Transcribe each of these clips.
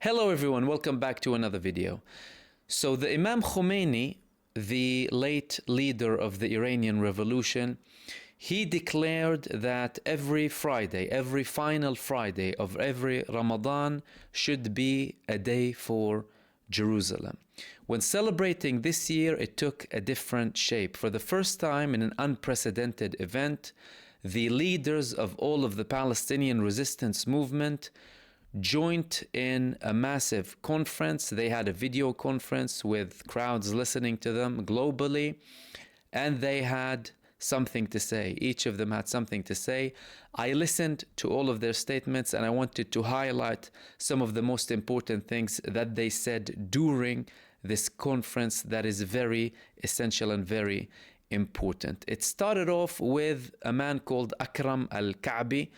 Hello everyone, welcome back to another video. So the Imam Khomeini, the late leader of the Iranian Revolution, he declared that every Friday, every final Friday of every Ramadan should be a day for Jerusalem. When celebrating this year, it took a different shape. For the first time in an unprecedented event, the leaders of all of the Palestinian resistance movement joined in a massive conference. They had a video conference with crowds listening to them globally, and they had something to say. Each of them had something to say. I listened to all of their statements, and I wanted to highlight some of the most important things that they said during this conference that is very essential and very important. It started off with a man called Akram al-Ka'bi,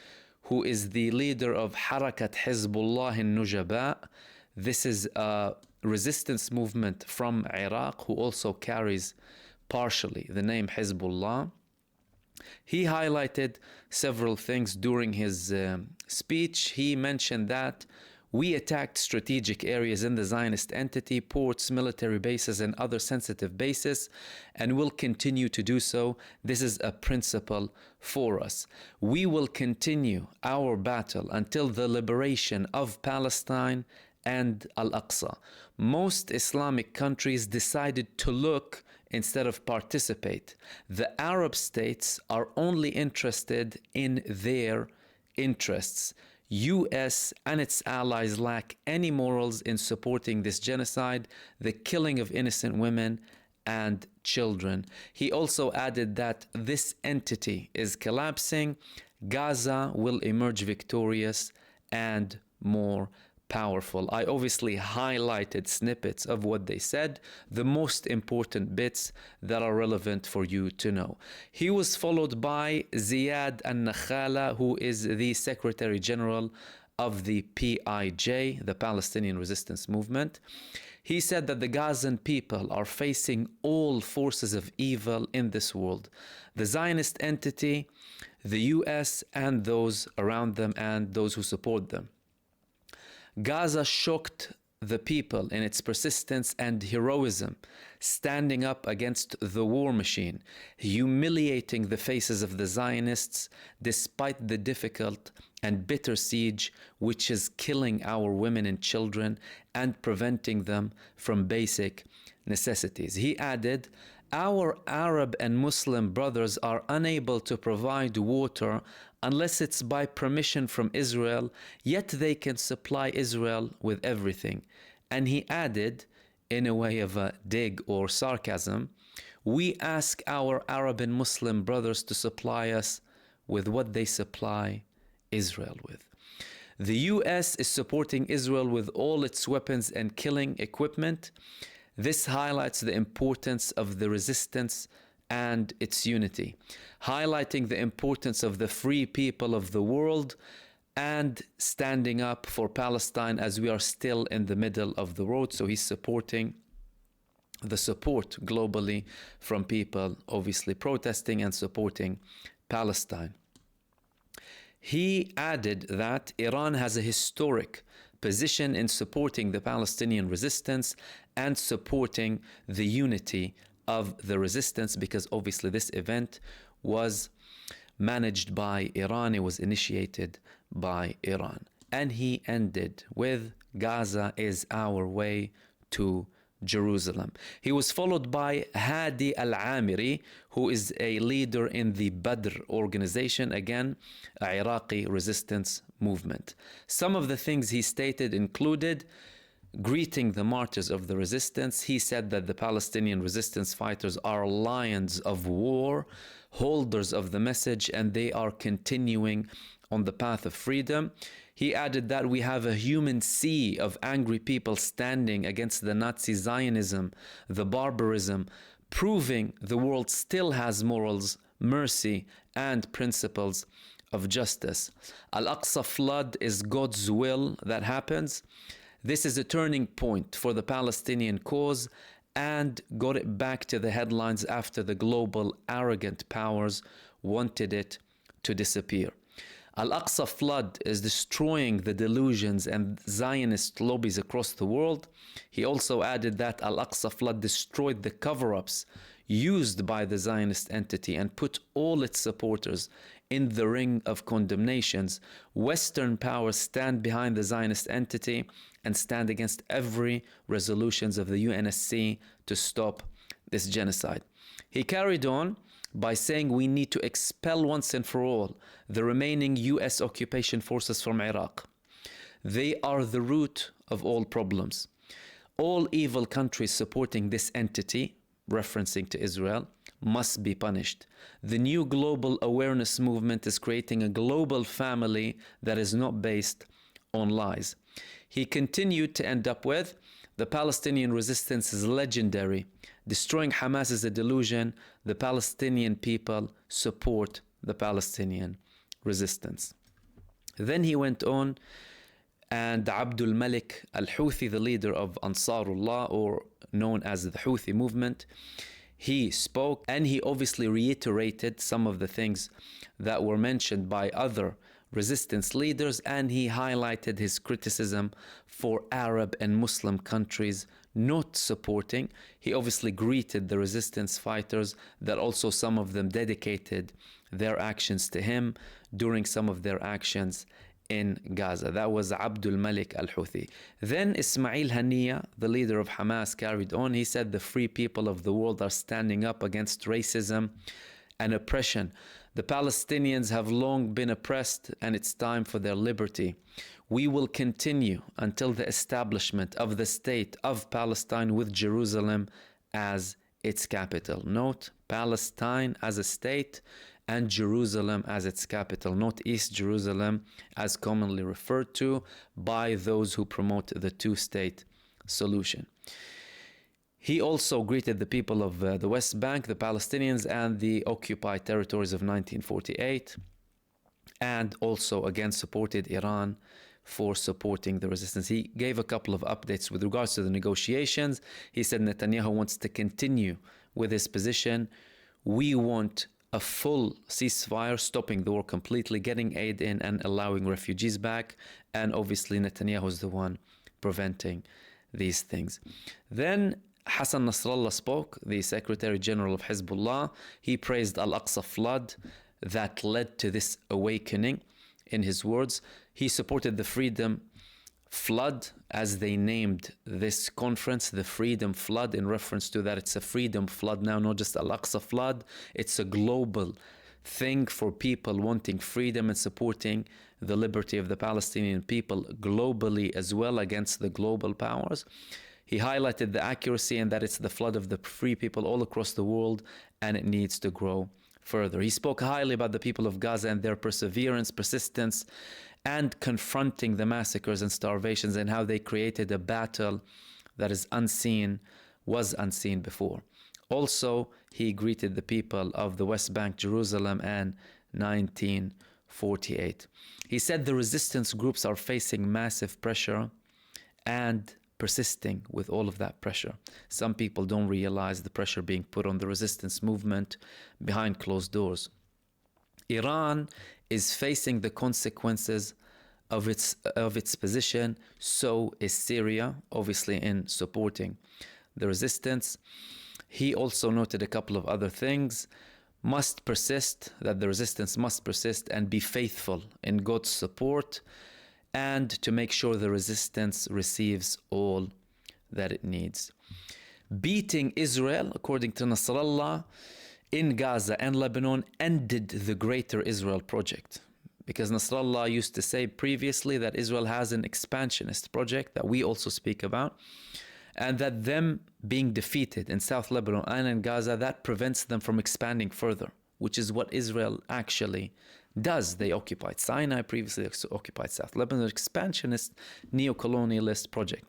who is the leader of Harakat Hizbullah al-Nujaba. This is a resistance movement from Iraq who also carries partially the name Hizbullah. He highlighted several things during his speech. He mentioned that we attacked strategic areas in the Zionist entity, ports, military bases, and other sensitive bases, and will continue to do so. This is a principle for us. We will continue our battle until the liberation of Palestine and Al-Aqsa. Most Islamic countries decided to look instead of participate. The Arab states are only interested in their interests. US and its allies lack any morals in supporting this genocide, the killing of innocent women and children. He also added that this entity is collapsing, Gaza will emerge victorious and more powerful. I obviously highlighted snippets of what they said, the most important bits that are relevant for you to know. He was followed by Ziad al-Nakhala, who is the Secretary General of the PIJ, the Palestinian Resistance Movement. He said that the Gazan people are facing all forces of evil in this world. The Zionist entity, the US, and those around them and those who support them. Gaza shocked the people in its persistence and heroism, standing up against the war machine, humiliating the faces of the Zionists despite the difficult and bitter siege which is killing our women and children and preventing them from basic necessities. He added, our Arab and Muslim brothers are unable to provide water unless it's by permission from Israel, yet they can supply Israel with everything. And he added, in a way of a dig or sarcasm, we ask our Arab and Muslim brothers to supply us with what they supply Israel with. The US is supporting Israel with all its weapons and killing equipment. This highlights the importance of the resistance and its unity, highlighting the importance of the free people of the world and standing up for Palestine as we are still in the middle of the road. So he's supporting the support globally from people obviously protesting and supporting Palestine. He added that Iran has a historic position in supporting the Palestinian resistance and supporting the unity of the resistance, because obviously this event was managed by Iran, it was initiated by Iran. And he ended with, Gaza is our way to Jerusalem. He was followed by Hadi al-Amiri, who is a leader in the Badr organization, again, a Iraqi resistance movement. Some of the things he stated included greeting the martyrs of the resistance. He said that the Palestinian resistance fighters are lions of war, holders of the message, and they are continuing on the path of freedom. He added that we have a human sea of angry people standing against the Nazi Zionism, the barbarism, proving the world still has morals, mercy, and principles of justice. Al-Aqsa flood is God's will that happens. This is a turning point for the Palestinian cause and got it back to the headlines after the global arrogant powers wanted it to disappear. Al-Aqsa flood is destroying the delusions and Zionist lobbies across the world. He also added that Al-Aqsa flood destroyed the cover-ups used by the Zionist entity and put all its supporters in the ring of condemnations. Western powers stand behind the Zionist entity and stand against every resolutions of the UNSC to stop this genocide. He carried on by saying we need to expel once and for all the remaining US occupation forces from Iraq. They are the root of all problems. All evil countries supporting this entity, referencing to Israel, must be punished. The new global awareness movement is creating a global family that is not based on lies. He continued to end up with, the Palestinian resistance is legendary. Destroying Hamas is a delusion. The Palestinian people support the Palestinian resistance. Then he went on, and Abdul Malik al-Houthi, the leader of Ansarullah, or known as the Houthi movement, he spoke and he obviously reiterated some of the things that were mentioned by other resistance leaders, and he highlighted his criticism for Arab and Muslim countries not supporting. He obviously greeted the resistance fighters, that also some of them dedicated their actions to him during some of their actions in Gaza. That was Abdul Malik al-Houthi. Then Ismail Haniyeh, the leader of Hamas, carried on. He said the free people of the world are standing up against racism and oppression. The Palestinians have long been oppressed, and it's time for their liberty. We will continue until the establishment of the state of Palestine with Jerusalem as its capital. Note, Palestine as a state and Jerusalem as its capital, not East Jerusalem as commonly referred to by those who promote the two-state solution. He also greeted the people of the West Bank, the Palestinians, and the occupied territories of 1948, and also again supported Iran for supporting the resistance. He gave a couple of updates with regards to the negotiations. He said Netanyahu wants to continue with his position. We want a full ceasefire, stopping the war completely, getting aid in and allowing refugees back. And obviously Netanyahu is the one preventing these things. Then Hassan Nasrallah spoke, the Secretary General of Hezbollah. He praised Al-Aqsa flood that led to this awakening. In his words, he supported the Freedom Flood, as they named this conference, the Freedom Flood, in reference to that it's a freedom flood now, not just Al-Aqsa flood. It's a global thing for people wanting freedom and supporting the liberty of the Palestinian people globally as well against the global powers. He highlighted the accuracy and that it's the flood of the free people all across the world, and it needs to grow further. He spoke highly about the people of Gaza and their perseverance, persistence, and confronting the massacres and starvations, and how they created a battle that is was unseen before. Also, he greeted the people of the West Bank, Jerusalem, and 1948. He said the resistance groups are facing massive pressure and persisting with all of that pressure. Some people don't realize the pressure being put on the resistance movement behind closed doors. Iran is facing the consequences of its position. So is Syria, obviously, in supporting the resistance. He also noted a couple of other things. Must persist, that the resistance must persist and be faithful in God's support, and to make sure the resistance receives all that it needs. Beating Israel, according to Nasrallah, in Gaza and Lebanon ended the Greater Israel project. Because Nasrallah used to say previously that Israel has an expansionist project that we also speak about, and that them being defeated in South Lebanon and in Gaza, that prevents them from expanding further, which is what Israel actually does. They occupied Sinai previously, they occupied South Lebanon, expansionist, neo-colonialist project.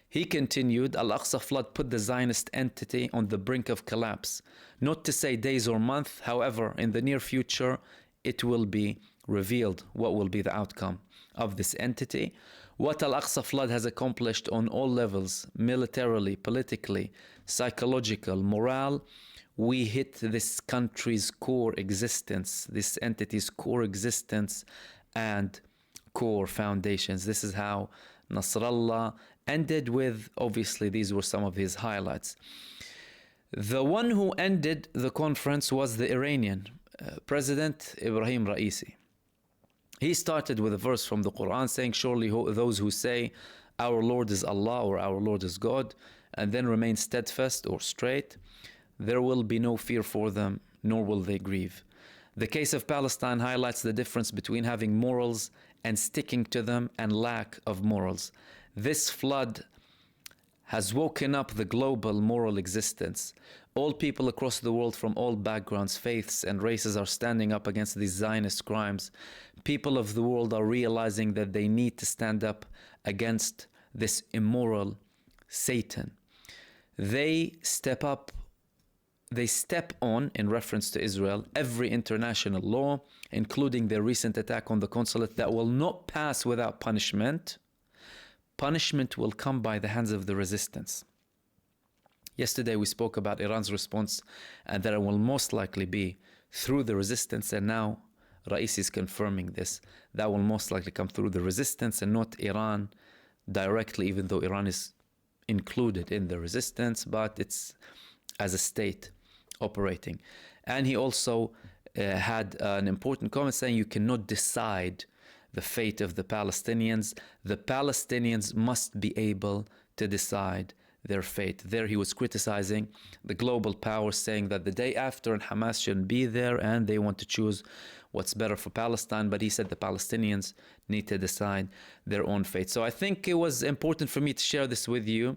He continued, Al-Aqsa flood put the Zionist entity on the brink of collapse. Not to say days or months, however, in the near future, it will be revealed what will be the outcome of this entity. What Al-Aqsa flood has accomplished on all levels, militarily, politically, psychological, morale, we hit this country's core existence, this entity's core existence and core foundations. This is how Nasrallah ended with, obviously, these were some of his highlights. The one who ended the conference was the Iranian President Ibrahim Raisi. He started with a verse from the Quran saying, surely those who say, our Lord is Allah or our Lord is God, and then remain steadfast or straight, there will be no fear for them, nor will they grieve. The case of Palestine highlights the difference between having morals and sticking to them and lack of morals. This flood has woken up the global moral existence. All people across the world from all backgrounds, faiths, and races are standing up against these Zionist crimes. People of the world are realizing that they need to stand up against this immoral Satan. They step on, in reference to Israel, every international law, including their recent attack on the consulate, that will not pass without punishment. Punishment will come by the hands of the resistance. Yesterday we spoke about Iran's response and that it will most likely be through the resistance, and now Raisi is confirming this. That will most likely come through the resistance and not Iran directly, even though Iran is included in the resistance, but it's as a state operating. And he also had an important comment saying you cannot decide the fate of the Palestinians. The Palestinians must be able to decide their fate. There he was criticizing the global powers, saying that the day after and Hamas shouldn't be there and they want to choose what's better for Palestine, but he said the Palestinians need to decide their own fate. So I think it was important for me to share this with you.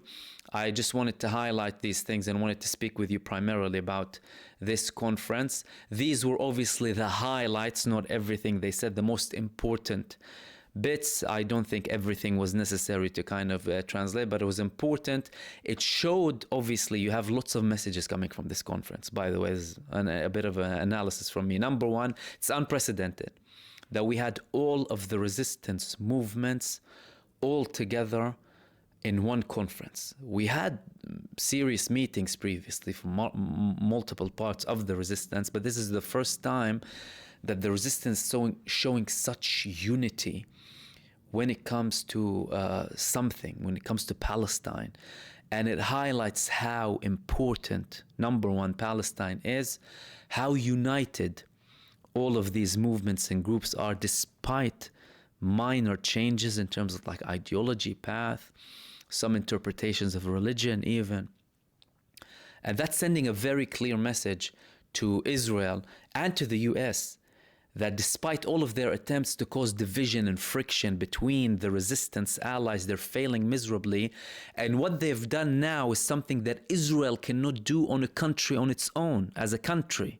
I just wanted to highlight these things and wanted to speak with you primarily about this conference. These were obviously the highlights, not everything they said, the most important bits. I don't think everything was necessary to kind of translate, but it was important. It showed, obviously, you have lots of messages coming from this conference. By the way, there's a bit of an analysis from me. Number one, it's unprecedented that we had all of the resistance movements all together in one conference. We had serious meetings previously from multiple parts of the resistance, but this is the first time that the resistance showing such unity when it comes to when it comes to Palestine. And it highlights how important, number one, Palestine is, how united all of these movements and groups are, despite minor changes in terms of like ideology, path, some interpretations of religion even. And that's sending a very clear message to Israel and to the US that despite all of their attempts to cause division and friction between the resistance allies, they're failing miserably. And what they've done now is something that Israel cannot do on a country on its own, as a country.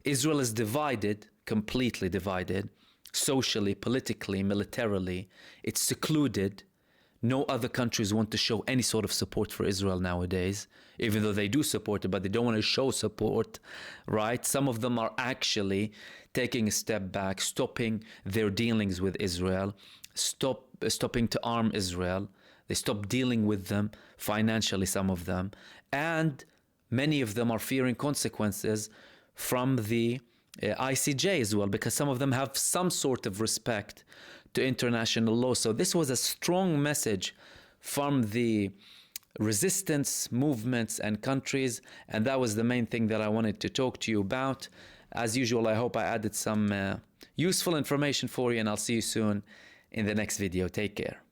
Israel is divided, completely divided, socially, politically, militarily. It's secluded. No other countries want to show any sort of support for Israel nowadays, even though they do support it, but they don't want to show support, right? Some of them are actually taking a step back, stopping their dealings with Israel, stopping to arm Israel. They stop dealing with them financially, some of them. And many of them are fearing consequences from the ICJ as well, because some of them have some sort of respect to international law. So this was a strong message from the resistance movements and countries, and that was the main thing that I wanted to talk to you about. As usual, I hope I added some useful information for you, and I'll see you soon in the next video. Take care.